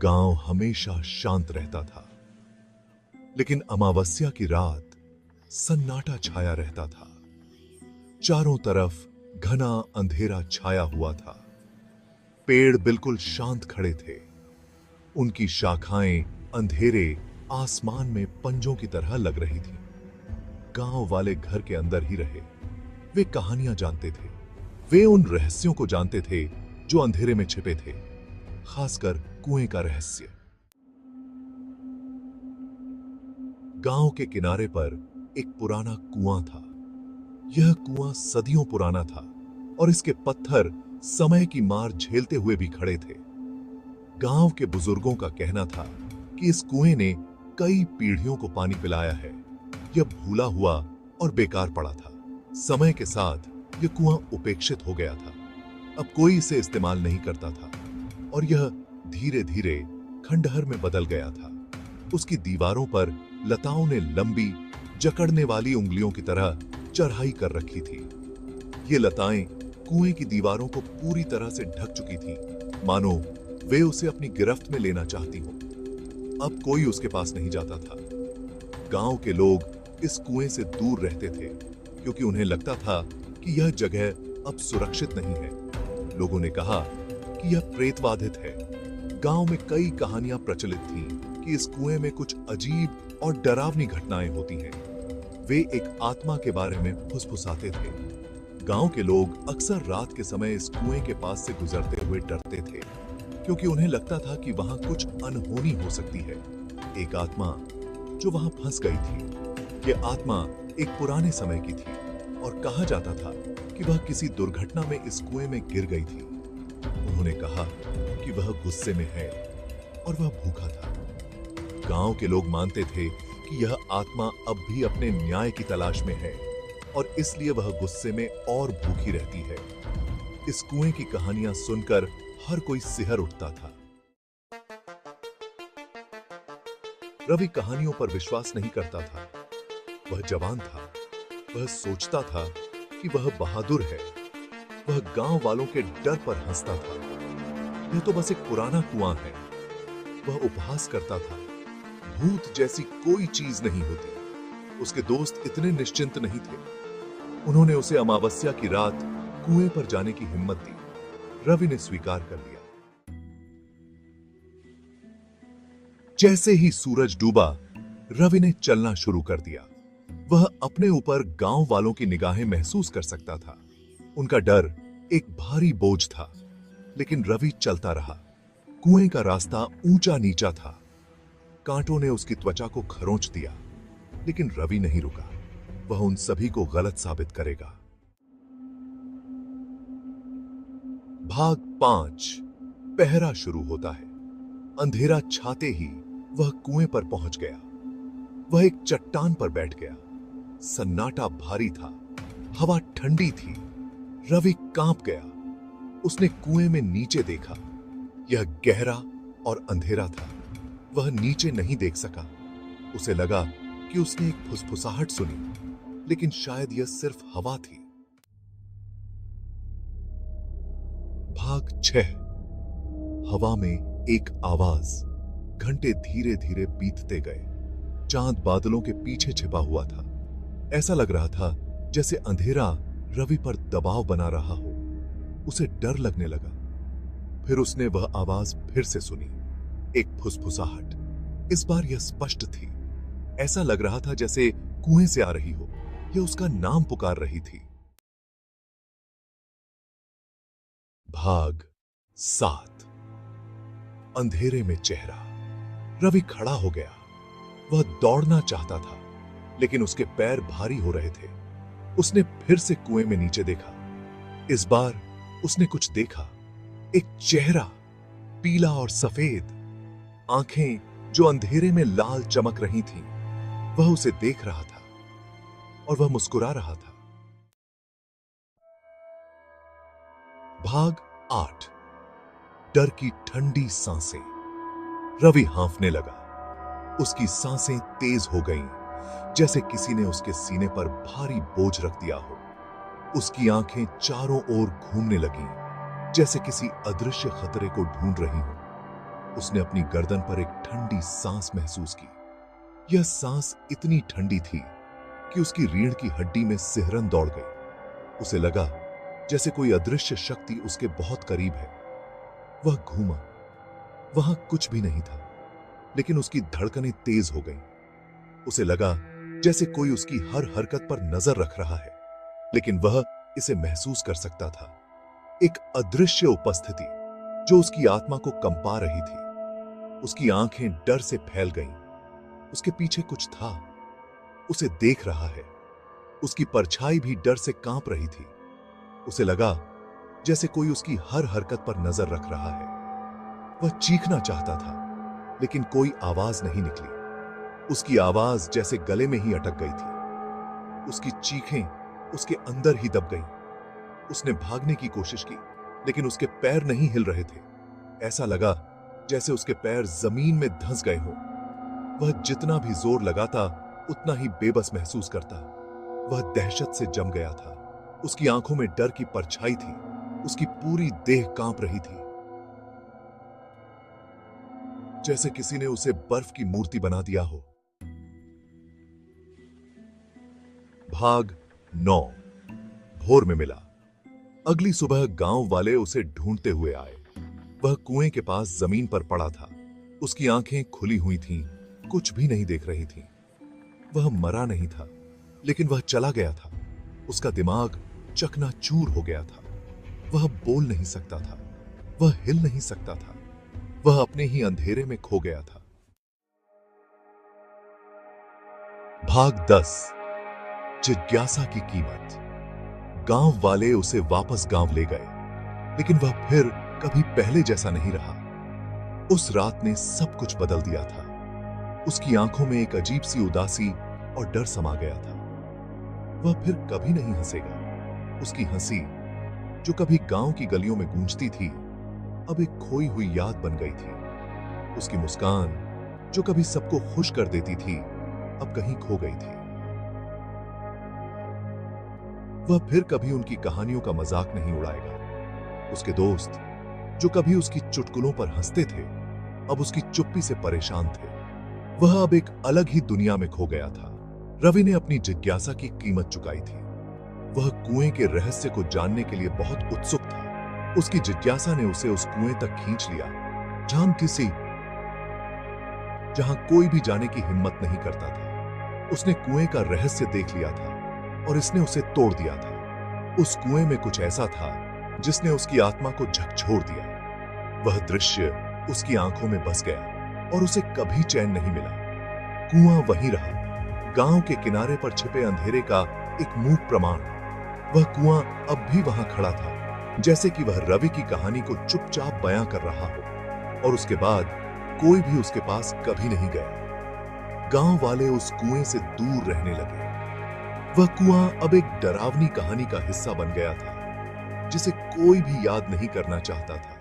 गांव हमेशा शांत रहता था, लेकिन अमावस्या की रात सन्नाटा छाया रहता था। चारों तरफ घना अंधेरा छाया हुआ था। पेड़ बिल्कुल शांत खड़े थे। उनकी शाखाएं अंधेरे आसमान में पंजों की तरह लग रही थी। गांव वाले घर के अंदर ही रहे। वे कहानियां जानते थे। वे उन रहस्यों को जानते थे जो अंधेरे में छिपे थे, खासकर कुएं का रहस्य। गांव के किनारे पर एक पुराना कुआं था। यह कुआं सदियों पुराना था और इसके पत्थर समय की मार झेलते हुए भी खड़े थे। गांव के बुजुर्गों का कहना था कि इस कुएं ने कई पीढ़ियों को पानी पिलाया है। यह भूला हुआ और बेकार पड़ा था। समय के साथ यह कुआं उपेक्षित हो गया था। अब कोई इसे इस्तेमाल नहीं करता था और यह धीरे धीरे खंडहर में बदल गया था। उसकी दीवारों पर लताओं ने लंबी जकड़ने वाली उंगलियों की तरह चढ़ाई कर रखी थी। ये लताएं कुएं की दीवारों को पूरी तरह से ढक चुकी थी, मानो वे उसे अपनी गिरफ्त में लेना चाहती हो। अब कोई उसके पास नहीं जाता था। गांव के लोग इस कुएं से दूर रहते थे क्योंकि उन्हें लगता था कि यह जगह अब सुरक्षित नहीं है। लोगों ने कहा कि यह प्रेतवाधित है। गांव में कई कहानियां प्रचलित थीं कि इस कुएं में कुछ अजीब और डरावनी घटनाएं होती हैं। वे एक आत्मा के बारे में फुसफुसाते थे। गांव के लोग अक्सर रात के समय इस कुएं के पास से गुजरते हुए डरते थे क्योंकि उन्हें लगता था कि वहां कुछ अनहोनी हो सकती है। एक आत्मा जो वहां फंस गई थी। यह आत्मा एक पुराने समय की थी और कहा जाता था कि वह किसी दुर्घटना में इस कुएं में गिर गई थी। उन्होंने कहा कि वह गुस्से में है और वह भूखा था। गांव के लोग मानते थे कि यह आत्मा अब भी अपने न्याय की तलाश में है और इसलिए वह गुस्से में और भूखी रहती है। इस कुएं की कहानियां सुनकर हर कोई सिहर उठता था। रवि कहानियों पर विश्वास नहीं करता था। वह जवान था। वह सोचता था कि वह बहादुर है। वह गांव वालों के डर पर हंसता था। यह तो बस एक पुराना कुआं है। वह उपहास करता था। भूत जैसी कोई चीज नहीं होती। उसके दोस्त इतने निश्चिंत नहीं थे। उन्होंने उसे अमावस्या की रात कुएं पर जाने की हिम्मत दी। रवि ने स्वीकार कर लिया। जैसे ही सूरज डूबा, रवि ने चलना शुरू कर दिया। वह अपने ऊपर गांव वालों की निगाहें महसूस कर सकता था। उनका डर एक भारी बोझ था, लेकिन रवि चलता रहा। कुएं का रास्ता ऊंचा नीचा था। कांटों ने उसकी त्वचा को खरोंच दिया, लेकिन रवि नहीं रुका। वह उन सभी को गलत साबित करेगा। भाग 5। पहरा शुरू होता है। अंधेरा छाते ही वह कुएं पर पहुंच गया। वह एक चट्टान पर बैठ गया। सन्नाटा भारी था। हवा ठंडी थी। रवि कांप गया। उसने कुएं में नीचे देखा। यह गहरा और अंधेरा था। वह नीचे नहीं देख सका। उसे लगा कि उसने एक फुसफुसाहट सुनी, लेकिन शायद यह सिर्फ हवा थी। भाग 6। हवा में एक आवाज। घंटे धीरे धीरे बीतते गए। चांद बादलों के पीछे छिपा हुआ था। ऐसा लग रहा था जैसे अंधेरा रवि पर दबाव बना रहा हो। उसे डर लगने लगा। फिर उसने वह आवाज फिर से सुनी, एक फुसफुसाहट। इस बार यह स्पष्ट थी। ऐसा लग रहा था जैसे कुएं से आ रही हो। यह उसका नाम पुकार रही थी। भाग 7। अंधेरे में चेहरा। रवि खड़ा हो गया। वह दौड़ना चाहता था, लेकिन उसके पैर भारी हो रहे थे। उसने फिर से कुएं में नीचे देखा। इस बार उसने कुछ देखा। एक चेहरा, पीला और सफेद। आंखें जो अंधेरे में लाल चमक रही थीं। वह उसे देख रहा था और वह मुस्कुरा रहा था। भाग 8। डर की ठंडी सांसें। रवि हांफने लगा। उसकी सांसें तेज हो गईं, जैसे किसी ने उसके सीने पर भारी बोझ रख दिया हो। उसकी आंखें चारों ओर घूमने लगीं, जैसे किसी अदृश्य खतरे को ढूंढ रही हों। उसने अपनी गर्दन पर एक ठंडी सांस महसूस की। यह सांस इतनी ठंडी थी कि उसकी रीढ़ की हड्डी में सिहरन दौड़ गई। उसे लगा जैसे कोई अदृश्य शक्ति उसके बहुत करीब है। वह घूमा, वहां कुछ भी नहीं था, लेकिन उसकी धड़कनें तेज हो गईं। उसे लगा जैसे कोई उसकी हर हरकत पर नजर रख रहा है, लेकिन वह इसे महसूस कर सकता था। एक अदृश्य उपस्थिति जो उसकी आत्मा को कंपा रही थी। उसकी आंखें डर से फैल गईं। उसके पीछे कुछ था, उसे देख रहा है। उसकी परछाई भी डर से कांप रही थी। उसे लगा जैसे कोई उसकी हर हरकत पर नजर रख रहा है। वह चीखना चाहता था, लेकिन कोई आवाज नहीं निकली। उसकी आवाज जैसे गले में ही अटक गई थी। उसकी चीखें उसके अंदर ही दब गईं। उसने भागने की कोशिश की, लेकिन उसके पैर नहीं हिल रहे थे। ऐसा लगा जैसे उसके पैर जमीन में धंस गए हों। वह जितना भी जोर लगाता, उतना ही बेबस महसूस करता। वह दहशत से जम गया था। उसकी आंखों में डर की परछाई थी। उसकी पूरी देह कांप रही थी, जैसे किसी ने उसे बर्फ की मूर्ति बना दिया हो। भाग 9 भोर में मिला। अगली सुबह गांव वाले उसे ढूंढते हुए आए। वह कुएं के पास जमीन पर पड़ा था। उसकी आंखें खुली हुई थीं, कुछ भी नहीं देख रही थीं। वह मरा नहीं था, लेकिन वह चला गया था। उसका दिमाग चकनाचूर हो गया था। वह बोल नहीं सकता था, वह हिल नहीं सकता था। वह अपने ही अंधेरे में खो गया था। भाग 10 जिज्ञासा की कीमत। गांव वाले उसे वापस गांव ले गए, लेकिन वह फिर कभी पहले जैसा नहीं रहा। उस रात ने सब कुछ बदल दिया था। उसकी आंखों में एक अजीब सी उदासी और डर समा गया था। वह फिर कभी नहीं हंसेगा। उसकी हंसी जो कभी गांव की गलियों में गूंजती थी, अब एक खोई हुई याद बन गई थी। उसकी मुस्कान जो कभी सबको खुश कर देती थी, अब कहीं खो गई थी। वह फिर कभी उनकी कहानियों का मजाक नहीं उड़ाएगा। उसके दोस्त जो कभी उसकी चुटकुलों पर हंसते थे, अब उसकी चुप्पी से परेशान थे। वह अब एक अलग ही दुनिया में खो गया था। रवि ने अपनी जिज्ञासा की कीमत चुकाई थी। वह कुएं के रहस्य को जानने के लिए बहुत उत्सुक था। उसकी जिज्ञासा ने उसे उस कुएं तक खींच लिया, जहां कोई भी जाने की हिम्मत नहीं करता था। उसने कुएं का रहस्य देख लिया था और इसने उसे तोड़ दिया था। उस कुएं में कुछ ऐसा था जिसने उसकी आत्मा को झकझोर दिया। वह दृश्य उसकी आंखों में बस गया और उसे कभी चैन नहीं मिला। कुआं वहीं रहा, गांव के किनारे पर छिपे अंधेरे का एक मूक प्रमाण। वह कुआं अब भी वहां खड़ा था, जैसे कि वह रवि की कहानी को चुपचाप बयां कर रहा हो, और उसके बाद कोई भी उसके पास कभी नहीं गया। गांव वाले उस कुएं से दूर रहने लगे। वह कुआं अब एक डरावनी कहानी का हिस्सा बन गया था, जिसे कोई भी याद नहीं करना चाहता था।